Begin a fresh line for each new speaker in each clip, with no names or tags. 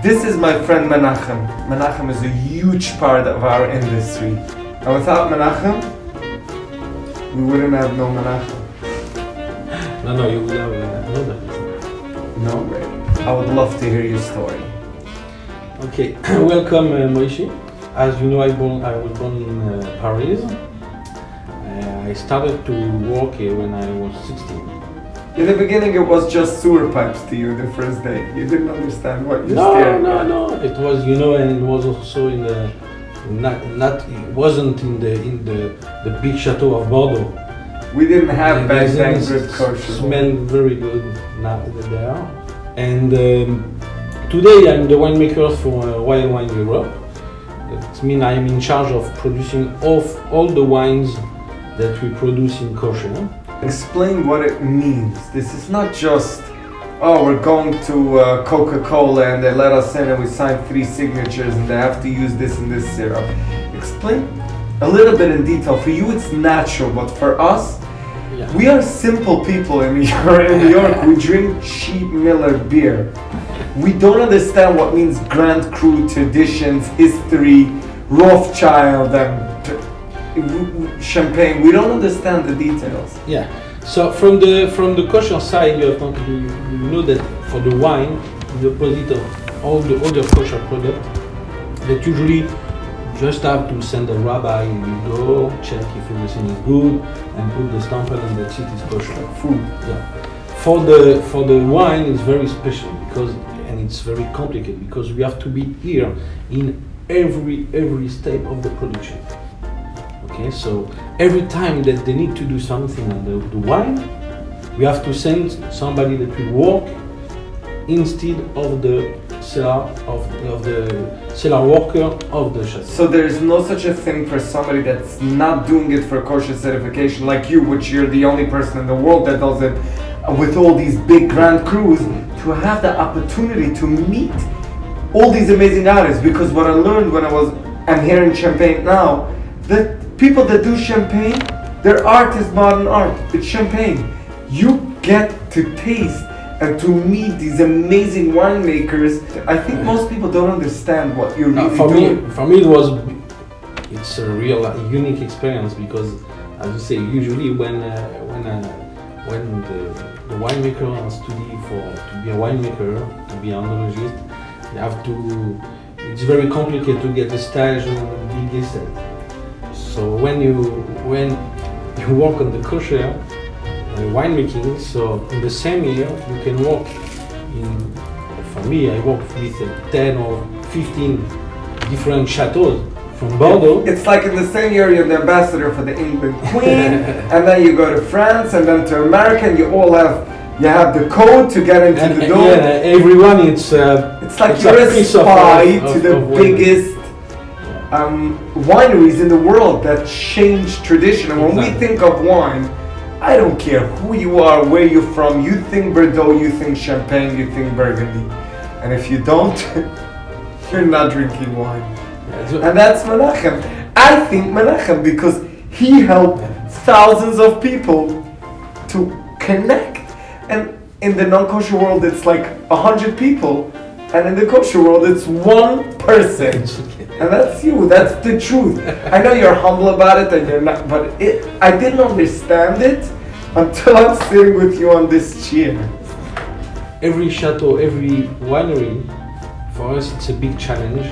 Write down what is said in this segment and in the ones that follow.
This is my friend Menachem. Menachem is a huge part of our industry. And without Menachem, we wouldn't have no Menachem.
No, you would have know that.
No way. I would love to hear your story.
Okay, welcome Moshe. As you know, I was born in Paris. I started to work here when I was 16.
In the beginning, it was just sewer pipes to you the first day. You didn't understand what you're staring at.
No. It was, and it was also in the it wasn't in the big chateau of Bordeaux.
We didn't have back then good kosher.
Smelled very good there. And today I'm the winemaker for Wild Wine Europe. It means I'm in charge of producing all the wines that we produce in Kosher.
Explain what it means. This is not just, we're going to Coca-Cola and they let us in and we sign 3 signatures and they have to use this and this syrup. Explain a little bit in detail. For you it's natural, but for us, we are simple people in New York. We drink cheap Miller beer. We don't understand what means Grand Cru, traditions, history, Rothschild and champagne. We don't understand the details.
Yeah. So from the kosher side, you know that for the wine, the opposite of all the other kosher products, that usually just have to send a rabbi, you go check if everything is good, and put the stamp and that's it is kosher.
Food.
Yeah. For the wine, it's very special and it's very complicated because we have to be here in every step of the production. Okay, so every time that they need to do something on the wine, we have to send somebody that will work instead of the cellar of the cellar worker of the chateau.
So there is no such a thing for somebody that's not doing it for kosher certification like you, which you're the only person in the world that does it with all these big grand crews, to have the opportunity to meet all these amazing artists. Because what I learned when I'm here in Champagne now, that people that do champagne, their art is modern art. It's champagne. You get to taste and to meet these amazing winemakers. I think most people don't understand what you're really doing.
For me, it's a real unique experience because, as you say, usually when the winemaker study to be a winemaker, to be an enologist, they have to. It's very complicated to get a stage on a big estate. So when you work on the kosher winemaking, so in the same year you can work for me I work with 10 or 15 different chateaux from Bordeaux.
It's like in the same year you're the ambassador for the England Queen, and then you go to France and then to America, and you have the code to get into the door.
Yeah, everyone it's
like you're a spy to the biggest wineries in the world that change tradition. And when we think of wine, I don't care who you are, where you're from, you think Bordeaux, you think Champagne, you think Burgundy. And if you don't, you're not drinking wine. And that's Menachem. I think Menachem because he helped thousands of people to connect. And in the non-kosher world, it's like 100 people. And in the kosher world, it's one person. And that's you, that's the truth. I know you're humble about it and you're not, but I didn't understand it until I'm sitting with you on this chair.
Every chateau, every winery, for us it's a big challenge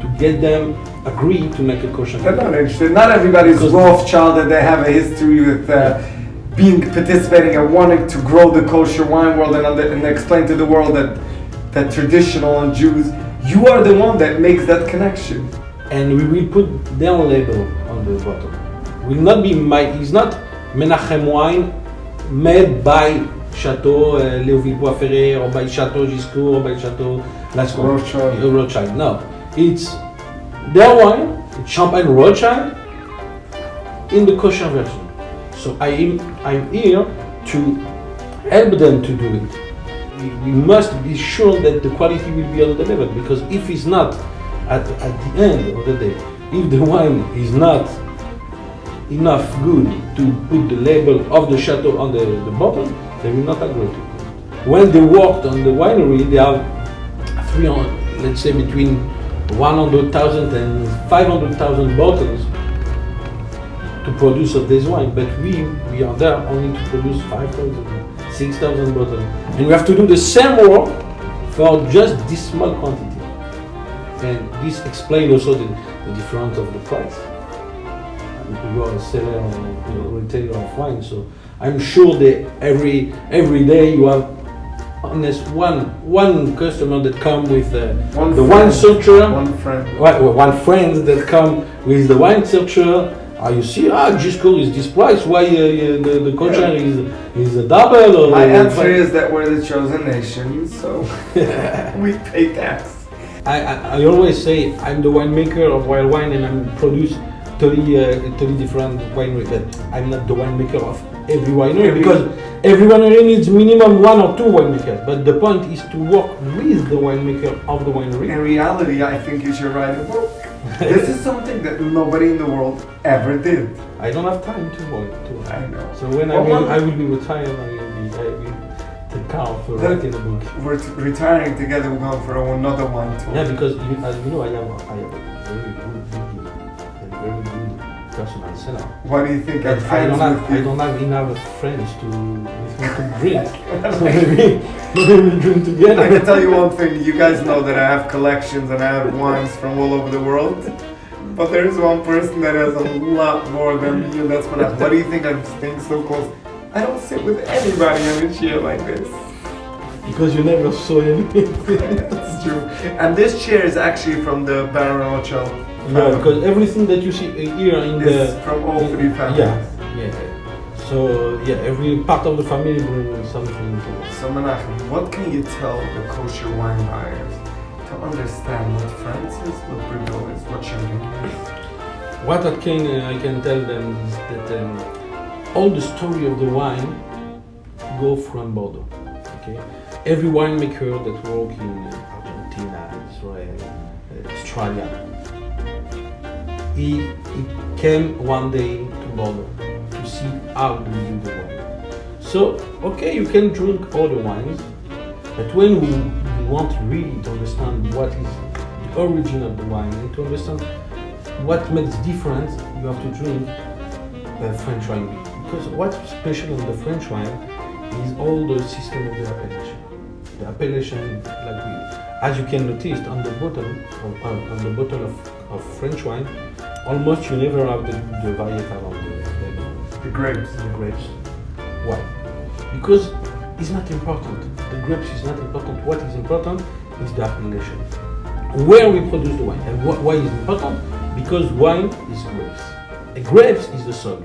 to get them agree to make a kosher.
They're not interested. Not everybody's Rothschild and they have a history with participating and wanting to grow the kosher wine world and explain to the world that traditional and Jews. You are the one that makes that connection.
And we will put their label on the bottle. Will not be it's not Menahem wine made by Chateau Léoville-Bois-Ferré or by Chateau Giscourt or by Chateau Rothschild. No, it's their wine, it's Champagne Rothschild in the kosher version. So I'm here to help them to do it. We must be sure that the quality will be on the level, because if it's not, at the end of the day, if the wine is not enough good to put the label of the chateau on the bottle, they will not agree to it. When they worked on the winery, they have let's say between 100,000 and 500,000 bottles to produce of this wine, but we are there only to produce 5,000, 6,000 bottles, and we have to do the same work for just this small quantity, and this explains also the difference of the price. You are a seller or a retailer of wine, so I'm sure that every day you have unless one customer that come with the wine searcher, one friend that come with the wine searcher. You see, Giscourt is this price. Why the Kosher is a double? Or
my answer is that we're the chosen nation, so we pay tax.
I always say I'm the winemaker of wild wine, and I'm produce 30 different wineries, but I'm not the winemaker of every winery, because every winery needs minimum 1 or 2 winemakers, but the point is to work with the winemaker of the winery.
In reality, I think you should write a book. This is something that nobody in the world ever did.
I don't have time to work.
I know.
So when I will be retired, I will take care of writing a book.
We're retiring together, we're going for another one too.
Yeah, because as you know, I have a very good personal seller.
Why do you think I'm
I don't have enough friends with me to drink. So maybe we'll drink together.
I can tell you one thing, you guys know that I have collections and I have wines from all over the world. But there is one person that has a lot more than me, and that's Menahem. Why do you think I'm staying so close? I don't sit with anybody in a chair like this.
Because you never saw anything.
That's true. And this chair is actually from the Baron Rothschild.
Yeah, because everything that you see here in
is from all 3 families.
Yeah. So every part of the family brings something to it.
So Menahem, what can you tell the kosher wine buyers to understand what France is, what Bordeaux is, what Champagne is?
What I can tell them is that all the story of the wine go from Bordeaux. Okay, every winemaker that work in Argentina, Israel, Australia, he came one day to Bordeaux to see how we do the wine. So, okay, you can drink all the wines, but when you want really to understand what is the origin of the wine and to understand what makes difference, you have to drink French wine. Because what's special in the French wine is all the system of the appellation. The appellation, as you can notice on the bottle of French wine, almost you never have the varietal of
the grapes.
The grapes. Why? Because it's not important. The grapes is not important. What is important is the appellation. Where we produce the wine. And why is it important? Because wine is grapes. And grapes is the soil.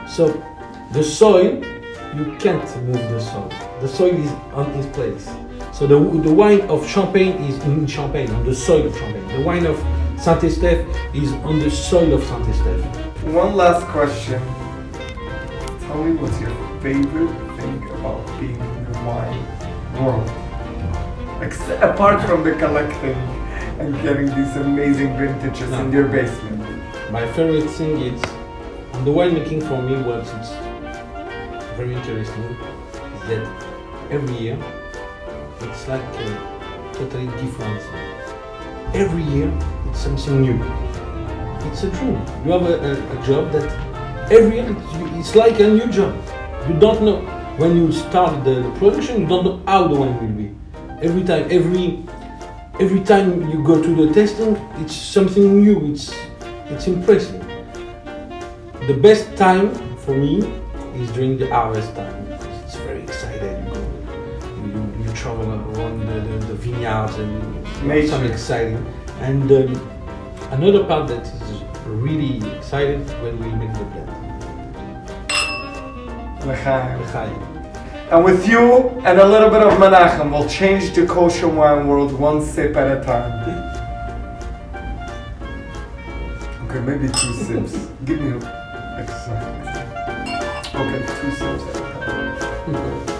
So the soil, you can't move the soil. The soil is on its place. So the wine of Champagne is in Champagne, on the soil of Champagne. The wine of Saint-Estèphe is on the soil of Saint-Estèphe.
One last question. Tell me what's your favorite thing about being in the wine world? Apart from the collecting and getting these amazing vintages in your basement.
My favorite thing is, on the winemaking for me, it's very interesting, is that every year, it's like a totally different thing. Every year, it's something new. It's a dream. You have a job that every year it's like a new job. You don't know when you start the production. You don't know how the wine will be. Every time you go to the tasting, it's something new. It's impressive. The best time for me is during the harvest time, because it's very exciting. You travel around the vineyards and something exciting. And another part that is really exciting when we make the blend.
L'chaim. And with you and a little bit of Menahem, we'll change the kosher wine world one sip at a time. Okay, maybe 2 sips. Give me a second. Okay, 2 sips at a time.